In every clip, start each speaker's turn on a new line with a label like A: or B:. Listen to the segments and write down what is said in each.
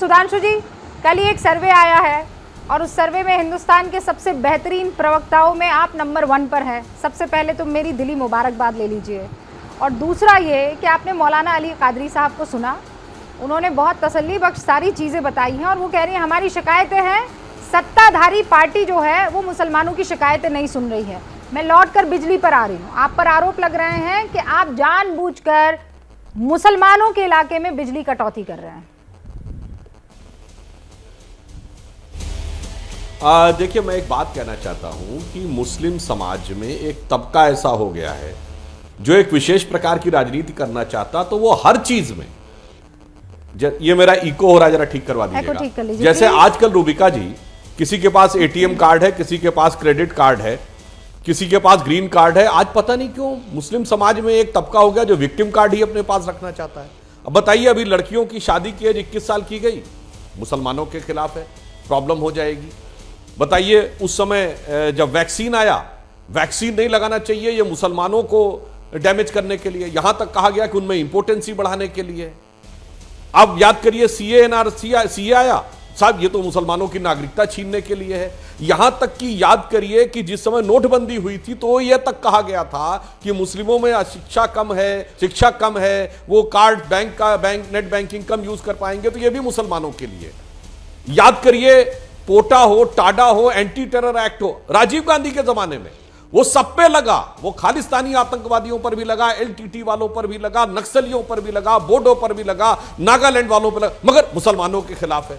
A: सुधांशु जी, कल ही एक सर्वे आया है और उस सर्वे में हिंदुस्तान के सबसे बेहतरीन प्रवक्ताओं में आप नंबर 1 पर हैं। सबसे पहले तो मेरी दिली मुबारकबाद ले लीजिए। और दूसरा ये कि आपने मौलाना अली कादरी साहब को सुना, उन्होंने बहुत तसल्ली बख्श सारी चीज़ें बताई हैं और वो कह रही हैं हमारी शिकायतें हैं, सत्ताधारी पार्टी जो है वो मुसलमानों की शिकायतें नहीं सुन रही है। मैं लौटकर बिजली पर आ रही हूँ। आप पर आरोप लग रहे हैं कि आप जानबूझकर मुसलमानों के इलाके में बिजली कटौती कर रहे हैं।
B: देखिए, मैं एक बात कहना चाहता हूं कि मुस्लिम समाज में एक तबका ऐसा हो गया है जो एक विशेष प्रकार की राजनीति करना चाहता, तो वो हर चीज में ये मेरा इको हो रहा है, जरा ठीक करवा दीजिएगा।
A: ठीक कर लीजिए।
B: जैसे आजकल रूबिका जी, किसी के पास एटीएम कार्ड है, किसी के पास क्रेडिट कार्ड है, किसी के पास ग्रीन कार्ड है। आज पता नहीं क्यों मुस्लिम समाज में एक तबका हो गया जो विक्टिम कार्ड ही अपने पास रखना चाहता है। अब बताइए, अभी लड़कियों की शादी की एज 21 साल की गई, मुसलमानों के खिलाफ है, प्रॉब्लम हो जाएगी। बताइए, उस समय जब वैक्सीन आया, वैक्सीन नहीं लगाना चाहिए, ये मुसलमानों को डैमेज करने के लिए, यहां तक कहा गया कि उनमें इंपोर्टेंसी बढ़ाने के लिए। अब याद करिए, सीए आया, साहब ये तो मुसलमानों की नागरिकता छीनने के लिए है। यहां तक कि याद करिए कि जिस समय नोटबंदी हुई थी तो यह तक कहा गया था कि मुस्लिमों में शिक्षा कम है, वो कार्ड बैंक नेट बैंकिंग कम यूज कर पाएंगे, तो यह भी मुसलमानों के लिए। याद करिए, पोटा हो, टाडा हो, एंटी टेरर एक्ट हो, राजीव गांधी के जमाने में वो सब पे लगा, वो खालिस्तानी आतंकवादियों पर भी लगा, एलटीटी वालों पर भी लगा, नक्सलियों पर भी लगा, बोडो पर भी लगा, नागालैंड वालों पर लगा, मगर मुसलमानों के खिलाफ है।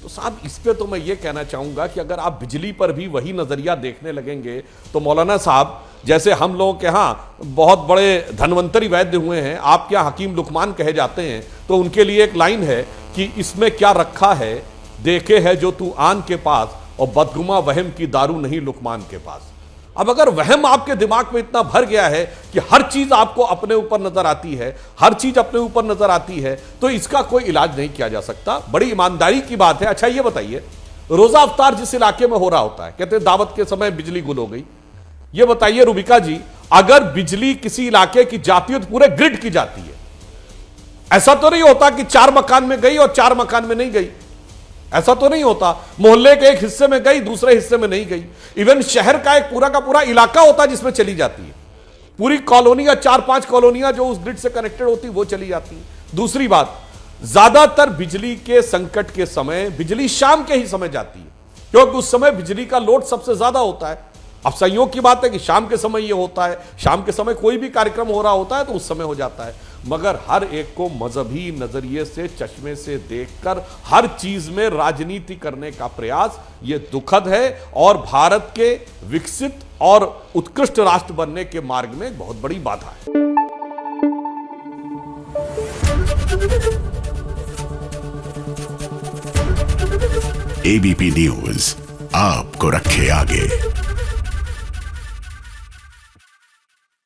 B: तो साहब, इस पे तो मैं ये कहना चाहूंगा कि अगर आप बिजली पर भी वही नजरिया देखने लगेंगे तो मौलाना साहब, जैसे हम लोगों के यहाँ बहुत बड़े धनवंतरी वैद्य हुए हैं, आपके यहाँ हकीम लुकमान कहे जाते हैं, तो उनके लिए एक लाइन है कि इसमें क्या रखा है देखे है जो तू आन के पास, और बदगुमा वहम की दारू नहीं लुकमान के पास। अब अगर वहम आपके दिमाग में इतना भर गया है कि हर चीज आपको अपने ऊपर नजर आती है, हर चीज अपने ऊपर नजर आती है, तो इसका कोई इलाज नहीं किया जा सकता। बड़ी ईमानदारी की बात है। अच्छा, ये बताइए, रोजा अफ्तार जिस इलाके में हो रहा होता है, कहते हैं दावत के समय बिजली गुल हो गई। ये बताइए रूबिका जी, अगर बिजली किसी इलाके की जाती है तो पूरे ग्रिड की जाती है। ऐसा तो नहीं होता कि 4 मकान में गई और 4 मकान में नहीं गई, ऐसा तो नहीं होता। मोहल्ले के एक हिस्से में गई, दूसरे हिस्से में नहीं गई। इवन शहर का एक पूरा का पूरा इलाका होता है जिसमें चली जाती है, पूरी कॉलोनी या 4-5 कॉलोनियां जो उस ग्रिड से कनेक्टेड होती, वो चली जाती है। दूसरी बात, ज्यादातर बिजली के संकट के समय बिजली शाम के ही समय जाती है, क्योंकि उस समय बिजली का लोड सबसे ज्यादा होता है। अब संयोग की बात है कि शाम के समय ये होता है, शाम के समय कोई भी कार्यक्रम हो रहा होता है तो उस समय हो जाता है। मगर हर एक को मजहबी नजरिए से, चश्मे से देखकर हर चीज में राजनीति करने का प्रयास, ये दुखद है और भारत के विकसित और उत्कृष्ट राष्ट्र बनने के मार्ग में एक बहुत बड़ी बाधा है।
C: एबीपी न्यूज आपको रखे आगे।